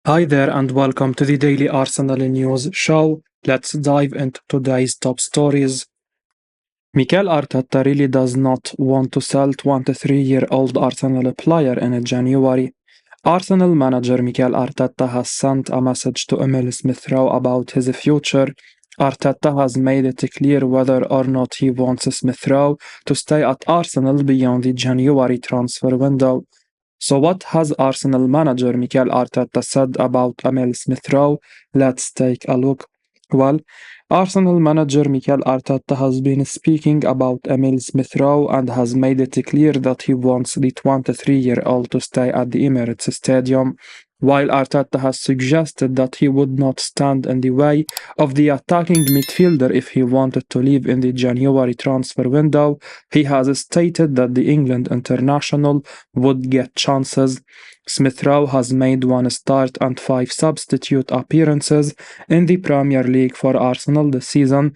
Hi there and welcome to the Daily Arsenal News Show. Let's dive into today's top stories. Mikel Arteta really does not want to sell 23-year-old Arsenal player in January. Arsenal manager Mikel Arteta has sent a message to Emile Smith Rowe about his future. Arteta has made it clear whether or not he wants Smith Rowe to stay at Arsenal beyond the January transfer window. So what has Arsenal manager Mikel Arteta said about Emile Smith Rowe? Let's take a look. Well, Arsenal manager Mikel Arteta has been speaking about Emile Smith Rowe and has made it clear that he wants the 23-year-old to stay at the Emirates Stadium, while Arteta has suggested that he would not stand in the way of the attacking midfielder if he wanted to leave in the January transfer window. He has stated that the England international would get chances. Smith Rowe has made one start and 5 substitute appearances in the Premier League for Arsenal this season.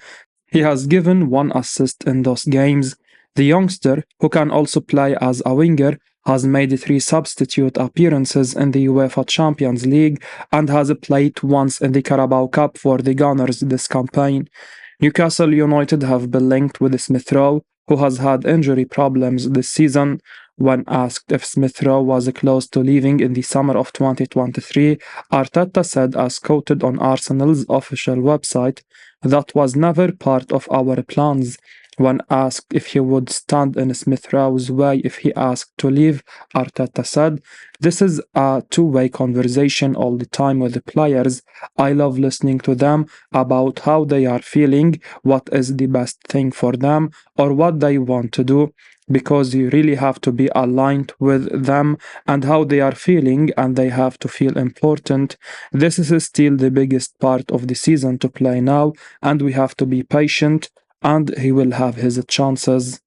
He has given 1 assist in those games. The youngster, who can also play as a winger, has made 3 substitute appearances in the UEFA Champions League and has played once in the Carabao Cup for the Gunners this campaign. Newcastle United have been linked with Smith Rowe, who has had injury problems this season. When asked if Smith Rowe was close to leaving in the summer of 2023, Arteta said, as quoted on Arsenal's official website, "That was never part of our plans." When asked if he would stand in Smith Rowe's way if he asked to leave, Arteta said, "This is a two-way conversation all the time with the players. I love listening to them about how they are feeling, what is the best thing for them, or what they want to do, because you really have to be aligned with them and how they are feeling, and they have to feel important. This is still the biggest part of the season to play now, and we have to be patient, and he will have his chances."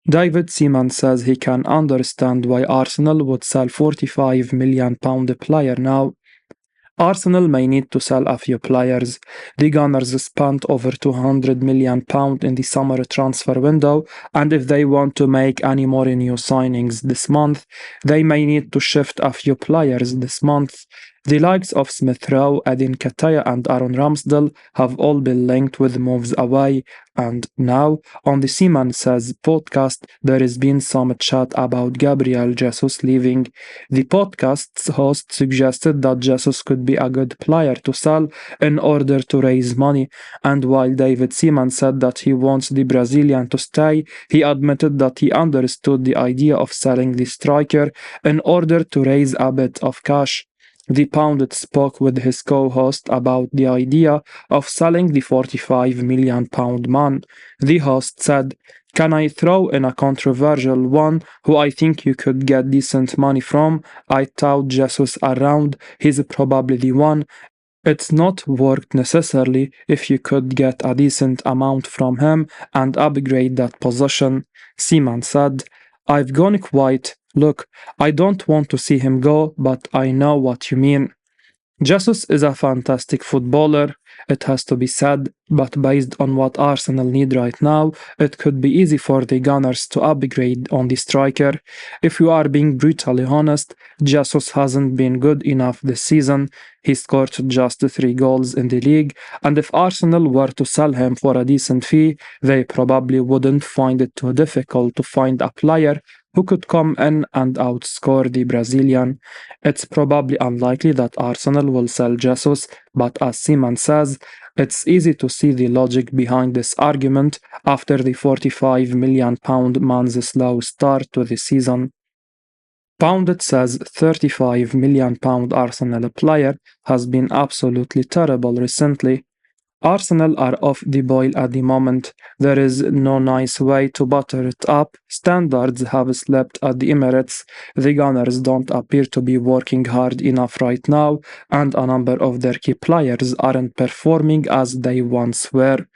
David Seaman says he can understand why Arsenal would sell £45 million player now. Arsenal may need to sell a few players. The Gunners spent over £200 million in the summer transfer window, and if they want to make any more new signings this month, they may need to shift a few players this month. The likes of Smith Rowe, Nketiah and Aaron Ramsdale have all been linked with moves away, and now, on the Seaman Says podcast, there has been some chat about Gabriel Jesus leaving. The podcast's host suggested that Jesus could be a good player to sell in order to raise money, and while David Seaman said that he wants the Brazilian to stay, he admitted that he understood the idea of selling the striker in order to raise a bit of cash. The Pundit spoke with his co-host about the idea of selling the £45 million man. The host said, "Can I throw in a controversial one who I think you could get decent money from? I tout Jesus around, he's probably the one. It's not worked necessarily if you could get a decent amount from him and upgrade that position." Seaman said, "I've gone quiet. Look, I don't want to see him go, but I know what you mean. Jesus is a fantastic footballer, it has to be said, but based on what Arsenal need right now, it could be easy for the Gunners to upgrade on the striker. If you are being brutally honest, Jesus hasn't been good enough this season. He scored just 3 goals in the league, and if Arsenal were to sell him for a decent fee, they probably wouldn't find it too difficult to find a player who could come in and outscore the Brazilian. It's probably unlikely that Arsenal will sell Jesus, but as Seaman says, it's easy to see the logic behind this argument after the £45 million man's slow start to the season. Pundit says £35 million Arsenal player has been absolutely terrible recently. Arsenal are off the boil at the moment. There is no nice way to butter it up. Standards have slipped at the Emirates. The Gunners don't appear to be working hard enough right now, and a number of their key players aren't performing as they once were.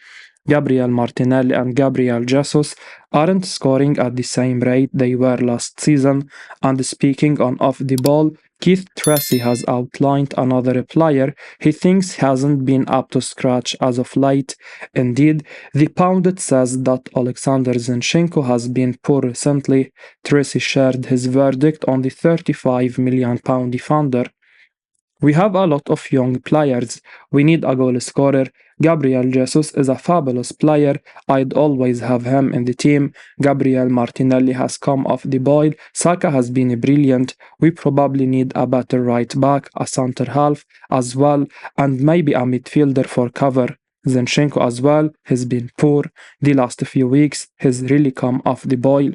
Gabriel Martinelli and Gabriel Jesus aren't scoring at the same rate they were last season, and speaking on off the ball, Keith Tracey has outlined another player he thinks hasn't been up to scratch as of late. Indeed, the Pundit says that Alexander Zinchenko has been poor recently. Tracey shared his verdict on the £35 million defender. We have a lot of young players. We need a goal scorer. Gabriel Jesus is a fabulous player. I'd always have him in the team. Gabriel Martinelli has come off the boil. Saka has been brilliant. We probably need a better right back, a centre half as well, and maybe a midfielder for cover. Zinchenko as well. He's been poor the last few weeks. He's really come off the boil.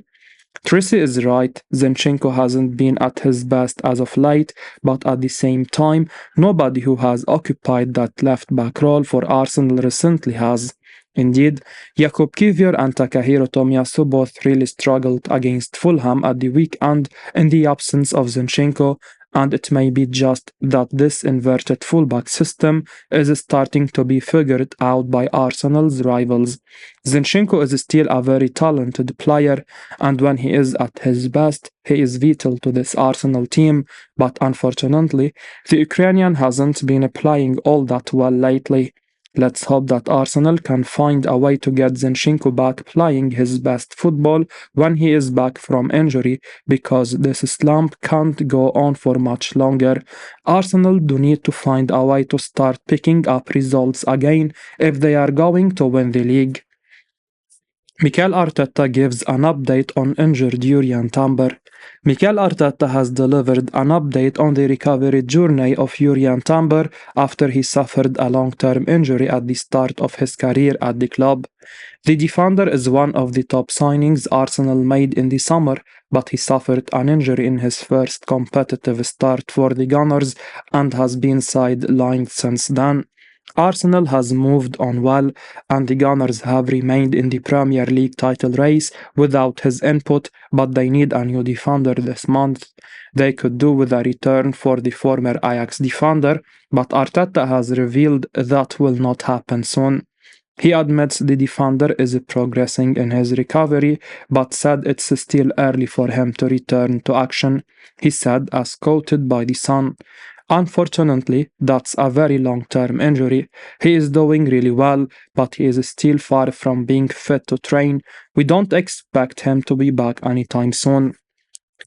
Tracey is right. Zinchenko hasn't been at his best as of late, but at the same time, nobody who has occupied that left back role for Arsenal recently has. Indeed, Jakub Kivior and Takahiro Tomiyasu both really struggled against Fulham at the weekend in the absence of Zinchenko, and it may be just that this inverted fullback system is starting to be figured out by Arsenal's rivals. Zinchenko is still a very talented player, and when he is at his best, he is vital to this Arsenal team, but unfortunately, the Ukrainian hasn't been playing all that well lately. Let's hope that Arsenal can find a way to get Zinchenko back playing his best football when he is back from injury, because this slump can't go on for much longer. Arsenal do need to find a way to start picking up results again if they are going to win the league. Mikel Arteta gives an update on injured Yerry Timber. Mikel Arteta has delivered an update on the recovery journey of Yerry Timber after he suffered a long-term injury at the start of his career at the club. The defender is one of the top signings Arsenal made in the summer, but he suffered an injury in his first competitive start for the Gunners and has been sidelined since then. Arsenal has moved on well, and the Gunners have remained in the Premier League title race without his input, but they need a new defender this month. They could do with a return for the former Ajax defender, but Arteta has revealed that will not happen soon. He admits the defender is progressing in his recovery, but said it's still early for him to return to action. He said, as quoted by The Sun, "Unfortunately, that's a very long-term injury. He is doing really well, but he is still far from being fit to train. We don't expect him to be back anytime soon."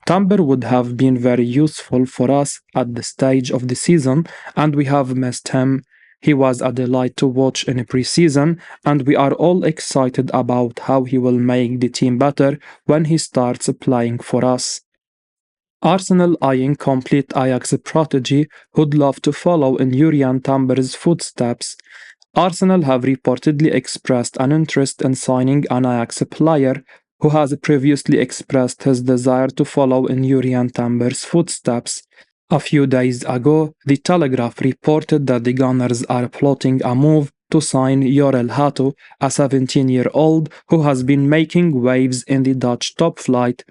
Timber would have been very useful for us at this stage of the season, and we have missed him. He was a delight to watch in pre-season, and we are all excited about how he will make the team better when he starts playing for us. Arsenal eyeing complete Ajax protege who'd love to follow in Yerry Timber's footsteps. Arsenal have reportedly expressed an interest in signing an Ajax player who has previously expressed his desire to follow in Yerry Timber's footsteps. A few days ago, The Telegraph reported that the Gunners are plotting a move to sign Jorel Hato, a 17-year-old who has been making waves in the Dutch top flight.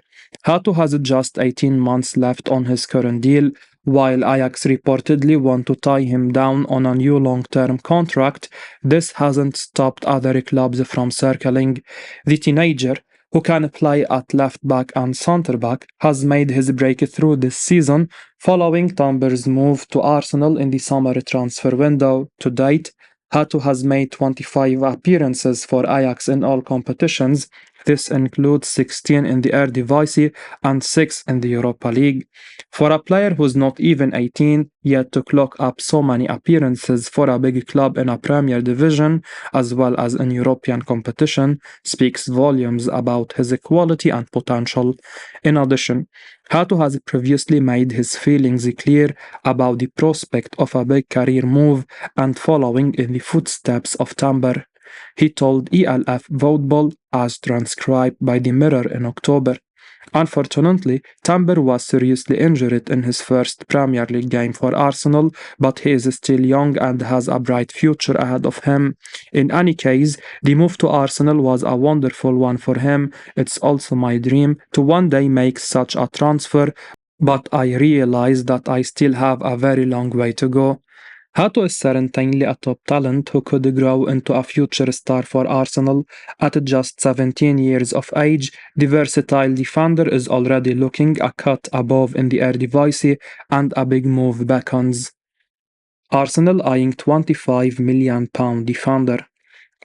Hato has just 18 months left on his current deal, while Ajax reportedly want to tie him down on a new long-term contract. This hasn't stopped other clubs from circling. The teenager, who can play at left back and centre back, has made his breakthrough this season following Timber's move to Arsenal in the summer transfer window. To date, Hato has made 25 appearances for Ajax in all competitions. This includes 16 in the Eredivisie and 6 in the Europa League. For a player who's not even 18 yet to clock up so many appearances for a big club in a Premier Division as well as in European competition speaks volumes about his quality and potential. In addition, Hato has previously made his feelings clear about the prospect of a big career move and following in the footsteps of Timber. He told ELF Football, as transcribed by the Mirror in October. Unfortunately, Timber was seriously injured in his first Premier League game for Arsenal, but he is still young and has a bright future ahead of him. In any case, the move to Arsenal was a wonderful one for him. It's also my dream to one day make such a transfer, but I realize that I still have a very long way to go. Hato is certainly a top talent who could grow into a future star for Arsenal. At just 17 years of age, the versatile defender is already looking a cut above in the Eredivisie, and a big move beckons. Arsenal eyeing £25 million defender.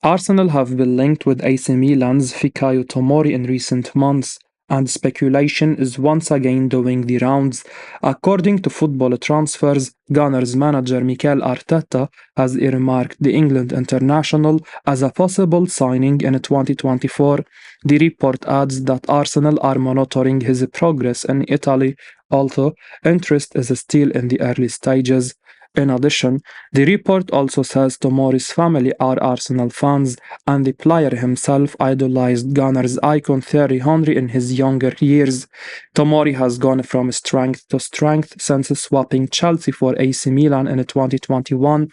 Arsenal have been linked with AC Milan's Fikayo Tomori in recent months. and speculation is once again doing the rounds. According to Football Transfers, Gunners manager Mikel Arteta has earmarked the England international as a possible signing in 2024. The report adds that Arsenal are monitoring his progress in Italy, although interest is still in the early stages. In addition, the report also says Tomori's family are Arsenal fans, and the player himself idolized Gunners icon Thierry Henry in his younger years. Tomori has gone from strength to strength since swapping Chelsea for AC Milan in 2021,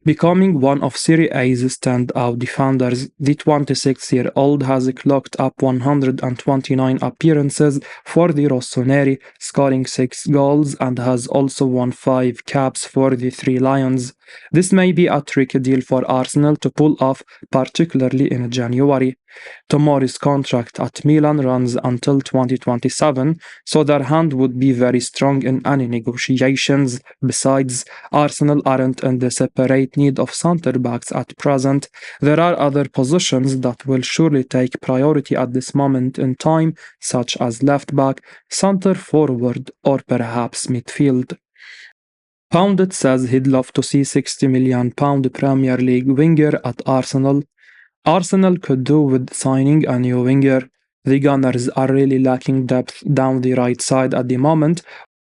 becoming one of Serie A's standout defenders. The 26-year-old has clocked up 129 appearances for the Rossoneri, scoring 6 goals, and has also won 5 caps for the Three Lions. This may be a tricky deal for Arsenal to pull off, particularly in January. Tomori's contract at Milan runs until 2027, so their hand would be very strong in any negotiations. Besides, Arsenal aren't in desperate need of centre-backs at present. There are other positions that will surely take priority at this moment in time, such as left-back, centre-forward, or perhaps midfield. Pundit says he'd love to see £60 million Premier League winger at Arsenal. Arsenal could do with signing a new winger. The Gunners are really lacking depth down the right side at the moment,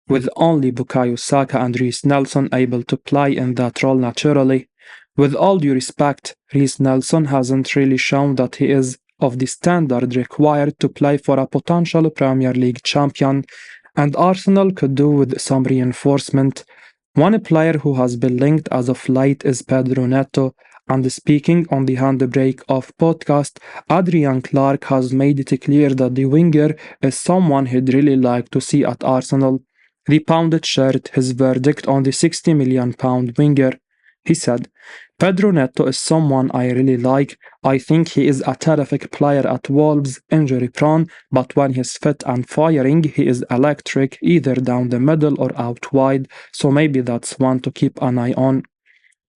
with only Bukayo Saka and Reece Nelson able to play in that role naturally. With all due respect, Reece Nelson hasn't really shown that he is of the standard required to play for a potential Premier League champion, and Arsenal could do with some reinforcement. One player who has been linked as of late is Pedro Netto, and speaking on the Handbrake Off podcast, Adrian Clark has made it clear that the winger is someone he'd really like to see at Arsenal. The Pundit shared his verdict on the £60 million winger. He said, Pedro Netto is someone I really like. I think he is a terrific player at Wolves, injury prone, but when he's fit and firing, he is electric, either down the middle or out wide, so maybe that's one to keep an eye on.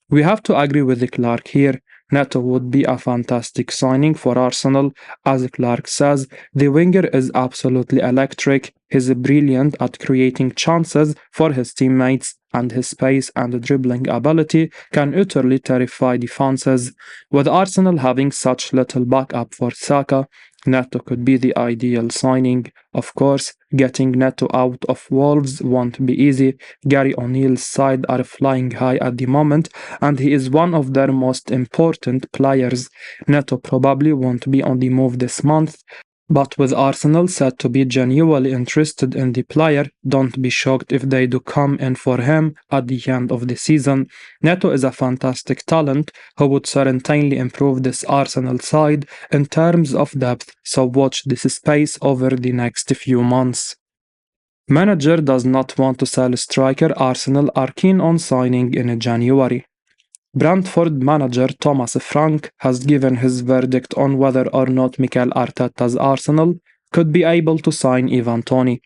We have to agree with Clark here. Netto would be a fantastic signing for Arsenal. As Clark says, the winger is absolutely electric. He's brilliant at creating chances for his teammates, and his pace and dribbling ability can utterly terrify defenses. With Arsenal having such little backup for Saka, Netto could be the ideal signing. Of course, getting Netto out of Wolves won't be easy. Gary O'Neill's side are flying high at the moment, and he is one of their most important players. Netto probably won't be on the move this month, but with Arsenal said to be genuinely interested in the player, don't be shocked if they do come in for him at the end of the season. Netto is a fantastic talent who would certainly improve this Arsenal side in terms of depth, so watch this space over the next few months. Manager does not want to sell striker. Arsenal are keen on signing in January. Brentford manager Thomas Frank has given his verdict on whether or not Mikel Arteta's Arsenal could be able to sign Ivan Toney.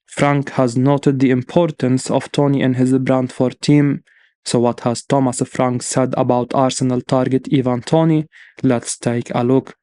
Frank has noted the importance of Toney in his Brentford team. So what has Thomas Frank said about Arsenal target Ivan Toney? Let's take a look.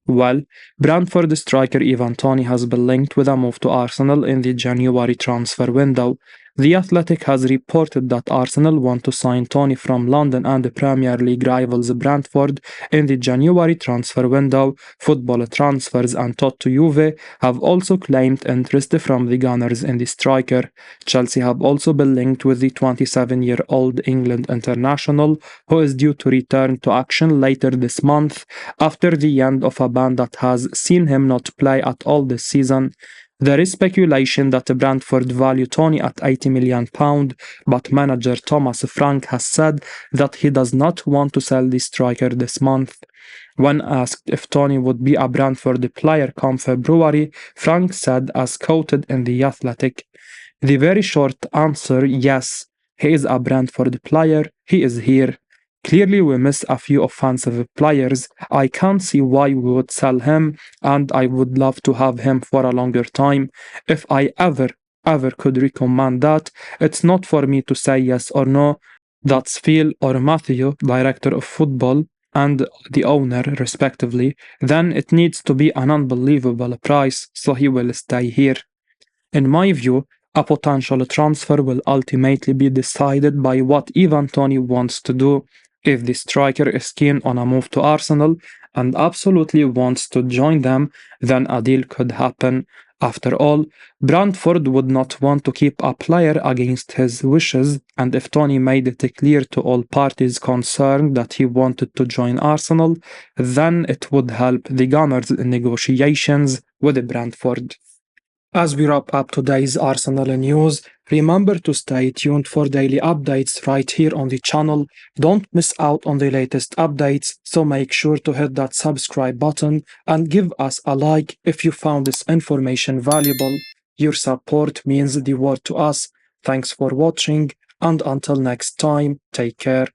Well, Brentford striker Ivan Toney has been linked with a move to Arsenal in the January transfer window. The Athletic has reported that Arsenal want to sign Toney from London and the Premier League rivals Brentford in the January transfer window. Football Transfers and Toto Juve have also claimed interest from the Gunners in the striker. Chelsea have also been linked with the 27-year-old England international, who is due to return to action later this month after the end of a ban that has seen him not play at all this season. There is speculation that Brentford value Toney at £80 million, but manager Thomas Frank has said that he does not want to sell the striker this month. When asked if Toney would be a Brentford player come February, Frank said, as quoted in The Athletic, "The very short answer, yes, he is a Brentford player, he is here. Clearly we miss a few offensive players. I can't see why we would sell him, and I would love to have him for a longer time. If I ever could recommend that, it's not for me to say yes or no. That's Phil or Matthew, director of football, and the owner, respectively, then it needs to be an unbelievable price, so he will stay here. In my view, a potential transfer will ultimately be decided by what Ivan Toney wants to do. If the striker is keen on a move to Arsenal and absolutely wants to join them, then a deal could happen. After all, Brentford would not want to keep a player against his wishes, and if Tony made it clear to all parties concerned that he wanted to join Arsenal, then it would help the Gunners' negotiations with Brentford. As we wrap up today's Arsenal news, remember to stay tuned for daily updates right here on the channel. Don't miss out on the latest updates, so make sure to hit that subscribe button and give us a like if you found this information valuable. Your support means the world to us. Thanks for watching, and until next time, take care.